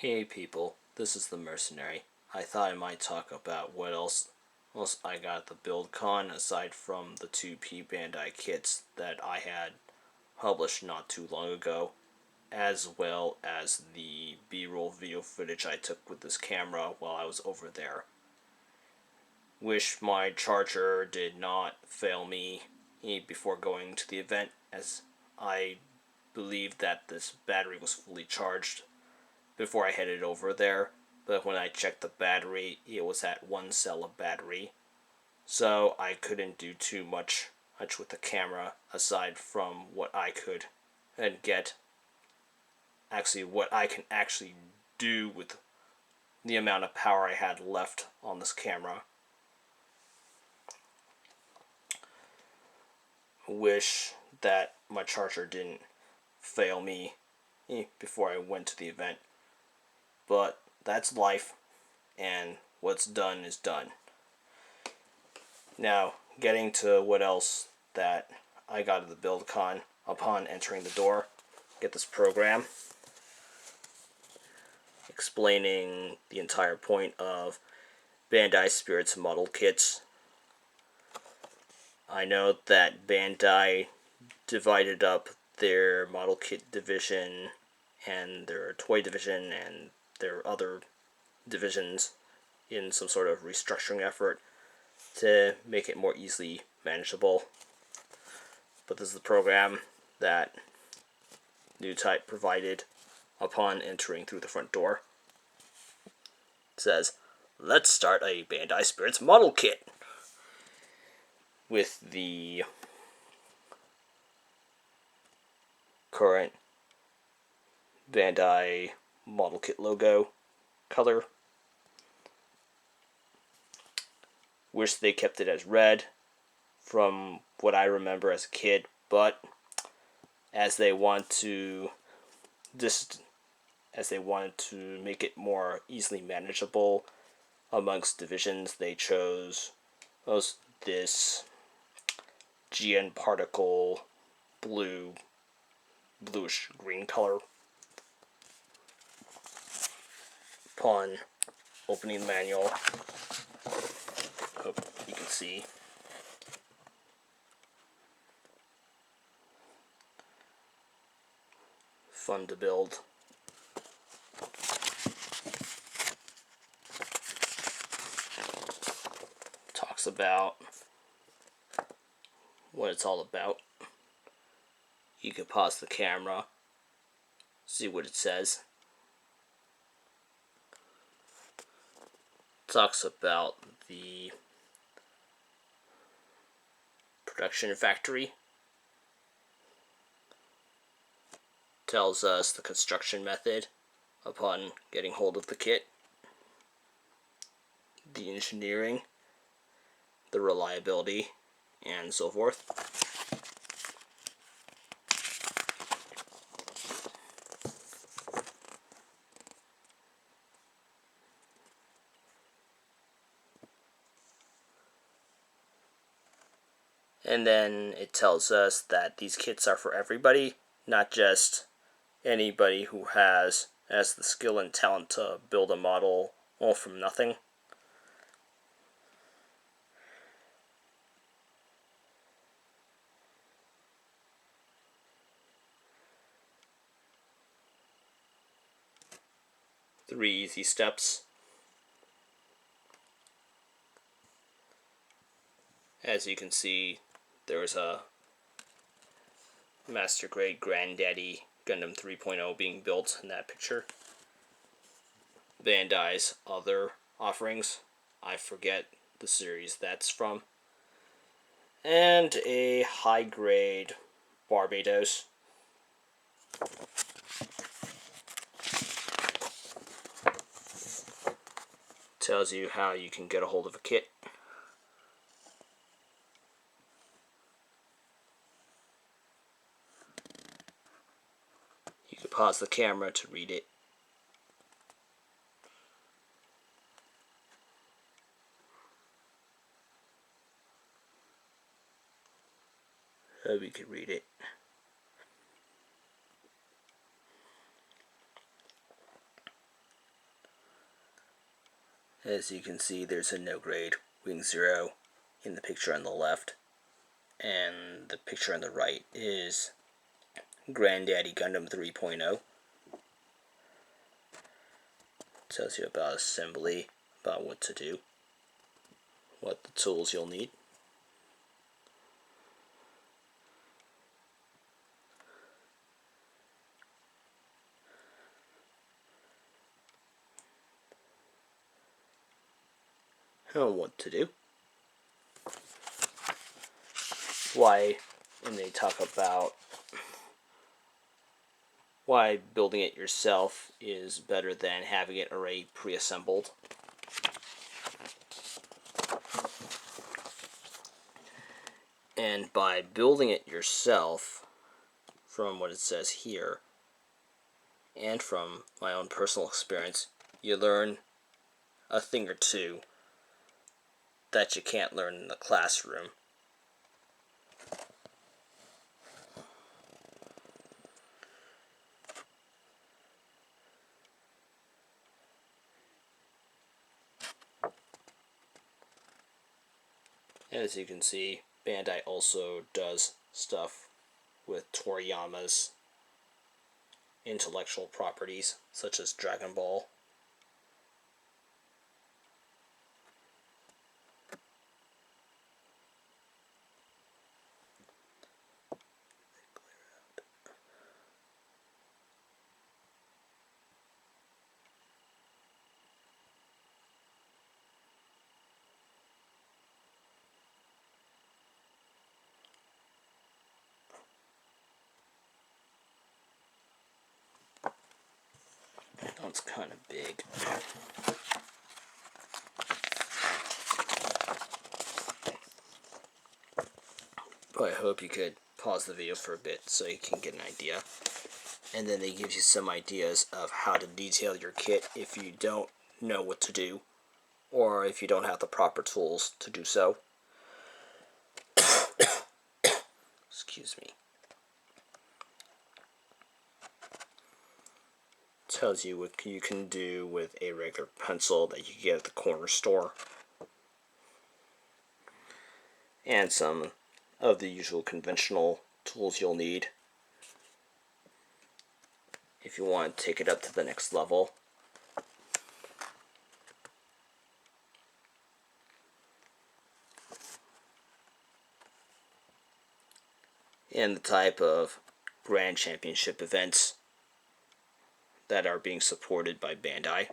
Hey people, this is the Mercenary. I thought I might talk about what else I got at the Buildcon aside from the 2P Bandai kits that I had published not too long ago, as well as the B-roll video footage I took with this camera while I was over there. Wish my charger did not fail me before going to the event, as I believed that this battery was fully charged before I headed over there, but when I checked the battery, it was at 1 cell of battery, so I couldn't do too much with the camera aside from what I could and what I can actually do with the amount of power I had left on this camera. Wish that my charger didn't fail me before I went to the event. But that's life, and what's done is done. Now, getting to what else that I got at the Buildcon upon entering the door. Get this program explaining the entire point of Bandai Spirit's model kits. I know that Bandai divided up their model kit division and their toy division and their other divisions in some sort of restructuring effort to make it more easily manageable. But this is the program that New Type provided upon entering through the front door. It says, "Let's start a Bandai Spirits model kit," with the current Bandai model kit logo color. Wish they kept it as red from what I remember as a kid, but as they wanted to make it more easily manageable amongst divisions, they chose this GN particle bluish green color. Upon opening the manual, hope you can see, fun to build. Talks about what it's all about. You can pause the camera, see what it says. Talks about the production factory. Tells us the construction method upon getting hold of the kit. The engineering, the reliability, and so forth. And then it tells us that these kits are for everybody, not just anybody who has the skill and talent to build a model all from nothing. Three easy steps. As you can see, there's a Master Grade Granddaddy Gundam 3.0 being built in that picture. Bandai's other offerings, I forget the series that's from. And a high-grade Barbados. Tells you how you can get a hold of a kit. You can pause the camera to read it. Hope you can read it. As you can see, there's a no grade Wing Zero in the picture on the left, and the picture on the right is Granddaddy Gundam 3.0. Tells you about assembly, about what to do, what the tools you'll need. And what to do. Why, and they talk about why building it yourself is better than having it already pre-assembled. And by building it yourself, from what it says here, and from my own personal experience, you learn a thing or two that you can't learn in the classroom. As you can see, Bandai also does stuff with Toriyama's intellectual properties, such as Dragon Ball. That's kind of big. But I hope you could pause the video for a bit so you can get an idea. And then they give you some ideas of how to detail your kit if you don't know what to do, or if you don't have the proper tools to do so. Excuse me. Tells you what you can do with a regular pencil that you get at the corner store, and some of the usual conventional tools you'll need if you want to take it up to the next level. And the type of Grand Championship events that are being supported by Bandai.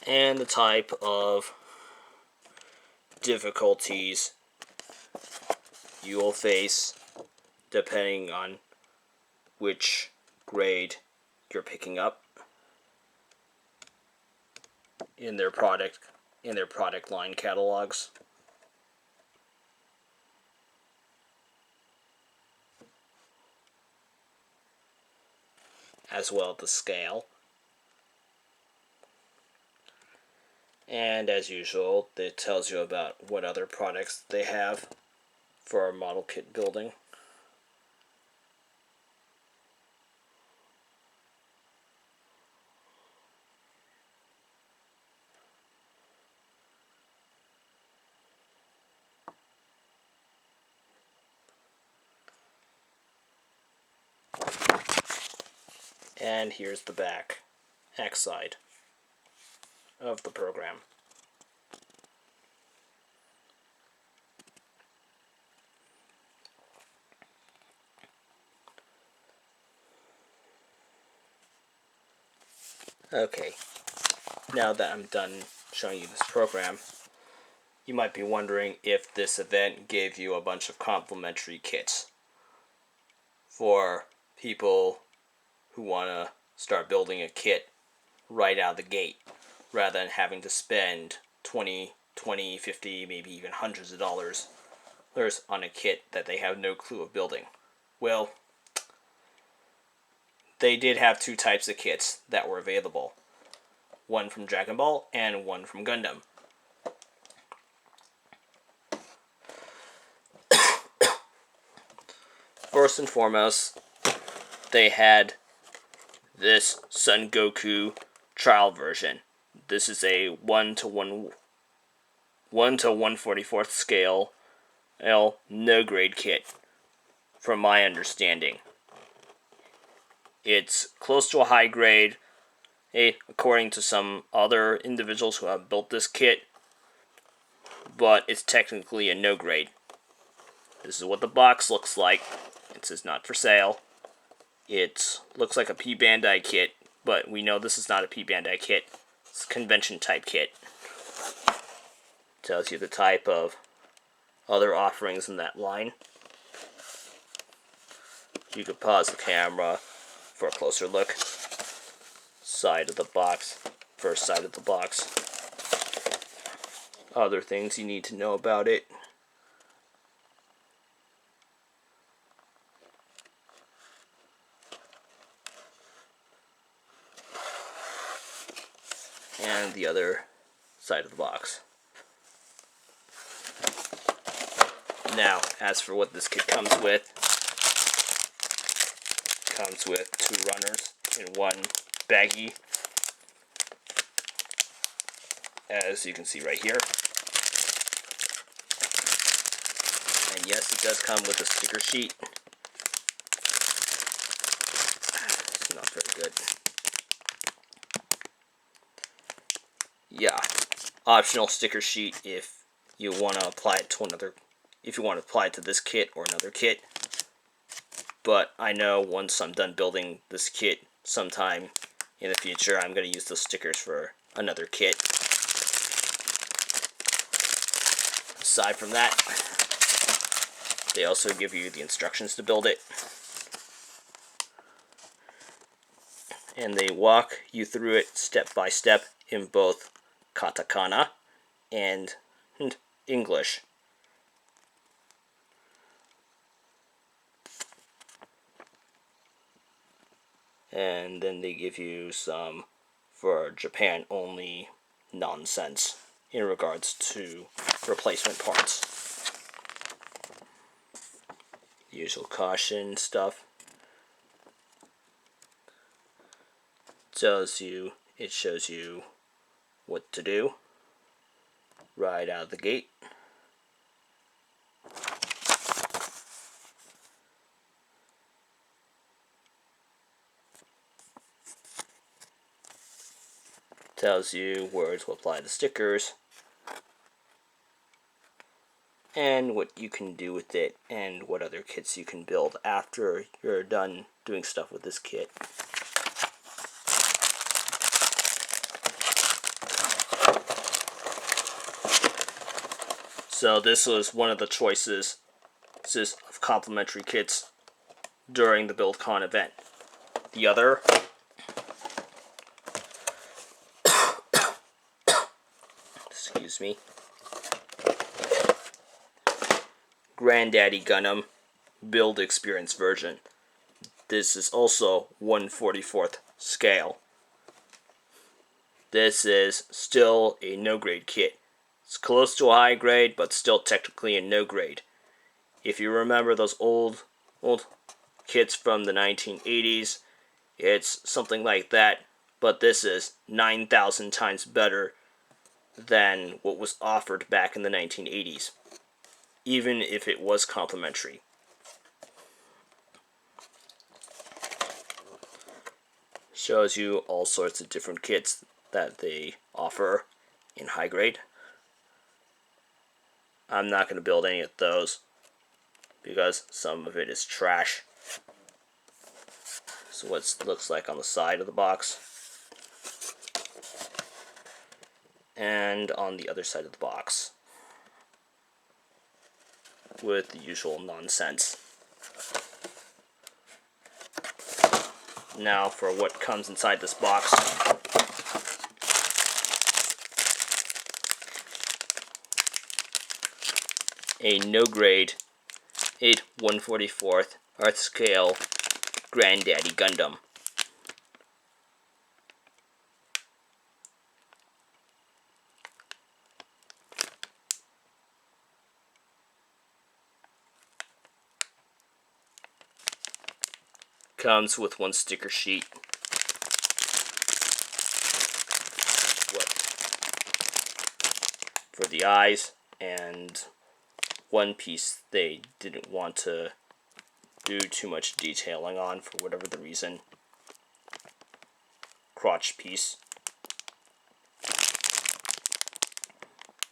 And the type of difficulties you will face depending on which grade you're picking up in their product line catalogs. As well as the scale. And as usual, it tells you about what other products they have for model kit building. And here's the back side of the program. Okay, now that I'm done showing you this program, you might be wondering if this event gave you a bunch of complimentary kits for people who want to start building a kit right out of the gate, rather than having to spend 20, 50, maybe even hundreds of dollars on a kit that they have no clue of building. Well, they did have two types of kits that were available. One from Dragon Ball and one from Gundam. First and foremost, they had this Son Goku trial version. This is a 1 to 1/144th scale no grade kit, from my understanding. It's close to a high grade, according to some other individuals who have built this kit, but it's technically a no grade. This is what the box looks like. It says not for sale. It looks like a P Bandai kit, but we know this is not a P Bandai kit. It's a convention type kit. Tells you the type of other offerings in that line. You could pause the camera for a closer look. Side of the box. First side of the box. Other things you need to know about it. And the other side of the box. Now, as for what this kit comes with two runners in one baggie, as you can see right here. And yes, it does come with a sticker sheet. It's not very good. Yeah, optional sticker sheet if you want to apply it to this kit or another kit. But I know once I'm done building this kit sometime in the future, I'm going to use those stickers for another kit. Aside from that, they also give you the instructions to build it. And they walk you through it step by step in both katakana and English. And then they give you some, for Japan only, nonsense in regards to replacement parts. Usual caution stuff. It shows you what to do right out of the gate. Tells you where to apply the stickers and what you can do with it and what other kits you can build after you're done doing stuff with this kit. So this was one of the choices of complimentary kits during the Buildcon event. The other excuse me, Granddaddy Gundam Build Experience version. This is also 1/44th scale. This is still a no grade kit. It's close to a high grade, but still technically a no grade. If you remember those old kits from the 1980s, it's something like that, but this is 9,000 times better than what was offered back in the 1980s, even if it was complimentary. Shows you all sorts of different kits that they offer in high grade. I'm not going to build any of those because some of it is trash. So what it looks like on the side of the box and on the other side of the box with the usual nonsense. Now for what comes inside this box. A no grade 1/44th Earth scale Granddaddy Gundam. comes with one sticker sheet. For the eyes, and one piece they didn't want to do too much detailing on for whatever the reason. Crotch piece.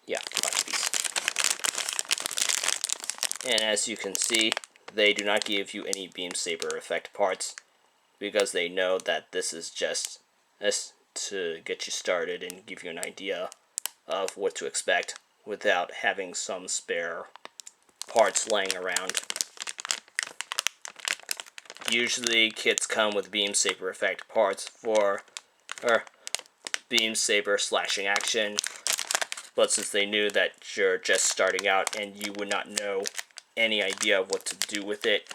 Yeah, crotch piece. And as you can see, they do not give you any beam saber effect parts because they know that this is just to get you started and give you an idea of what to expect without having some spare parts laying around. Usually kits come with beam saber effect parts for beam saber slashing action, but since they knew that you're just starting out and you would not know any idea of what to do with it,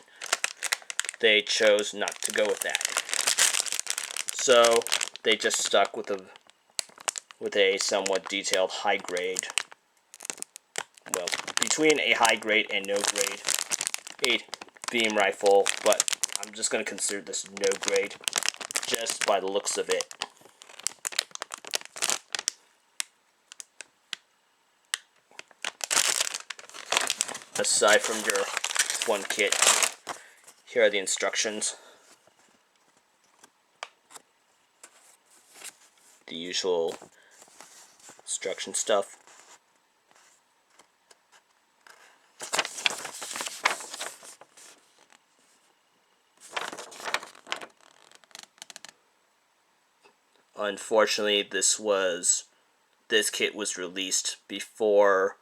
they chose not to go with that. So they just stuck with a somewhat detailed high grade, well, between a high grade and no grade, a beam rifle, but I'm just going to consider this no grade just by the looks of it. Aside from your one kit, here are the instructions. The usual instruction stuff. Unfortunately, this kit was released before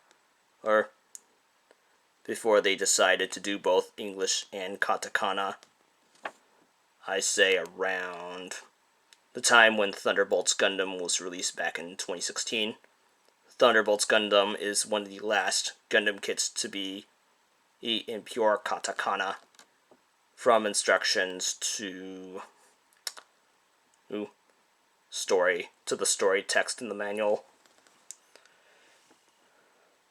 they decided to do both English and katakana. I say around the time when Thunderbolts Gundam was released back in 2016. Thunderbolts Gundam is one of the last Gundam kits to be in pure katakana, from instructions to the story text in the manual.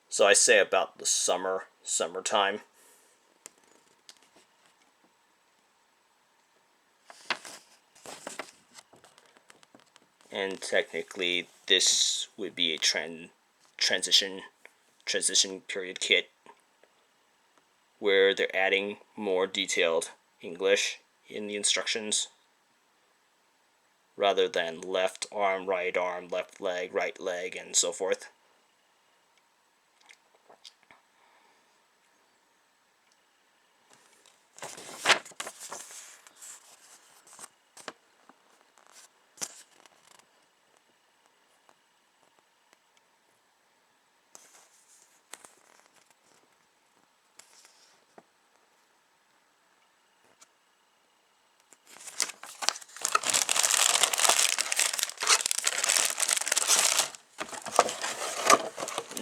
So I say about the summertime. And technically this would be a transition period kit where they're adding more detailed English in the instructions rather than left arm, left leg, right leg, and so forth.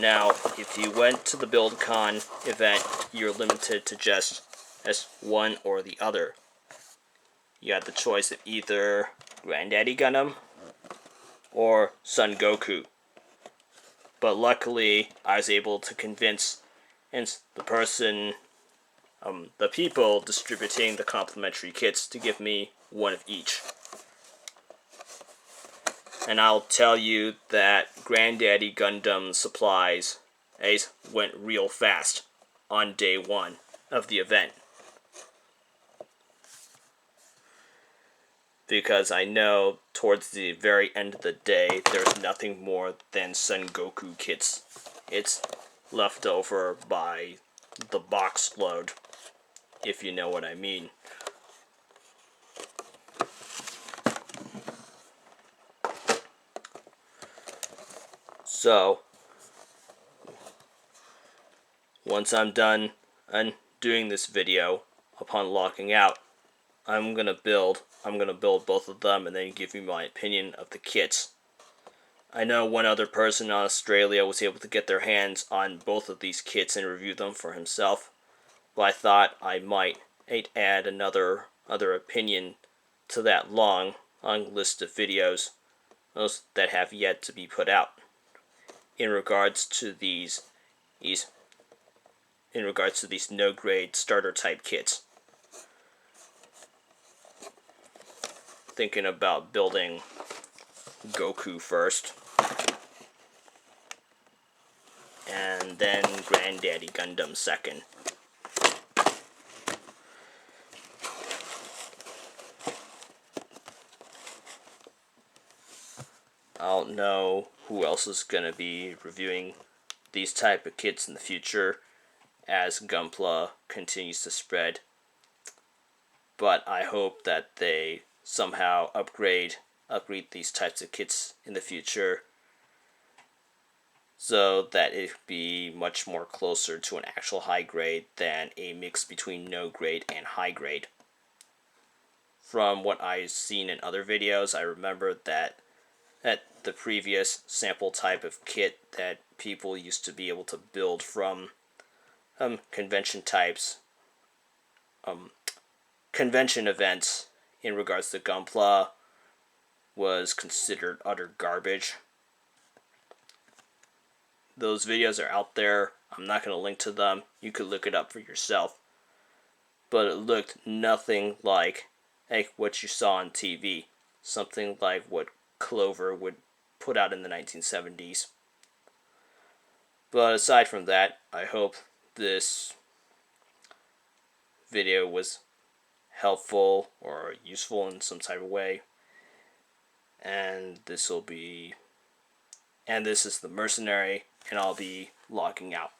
Now, if you went to the Buildcon event, you're limited to just one or the other. You had the choice of either Granddaddy Gundam or Son Goku. But luckily, I was able to convince the people distributing the complimentary kits to give me one of each. And I'll tell you that Granddaddy Gundam supplies went real fast on day one of the event. Because I know towards the very end of the day, there's nothing more than Son Goku kits. It's left over by the box load, if you know what I mean. So, once I'm done doing this video, upon logging out, I'm gonna build both of them and then give you my opinion of the kits. I know one other person in Australia was able to get their hands on both of these kits and review them for himself, but I thought I might add another opinion to that long list of videos that have yet to be put out in regards to these no-grade starter type kits. thinking about building Goku first, and then Granddaddy Gundam second. I don't know who else is going to be reviewing these type of kits in the future as Gunpla continues to spread, but I hope that they somehow upgrade these types of kits in the future so that it be much more closer to an actual high grade than a mix between no grade and high grade. From what I've seen in other videos, I remember that the previous sample type of kit that people used to be able to build from convention events in regards to Gunpla was considered utter garbage. Those videos are out there. I'm not going to link to them. You could look it up for yourself. But it looked nothing like what you saw on TV. Something like what Clover would put out in the 1970s. But aside from that, I hope this video was helpful or useful in some type of way. And this is the Mercenary, and I'll be logging out.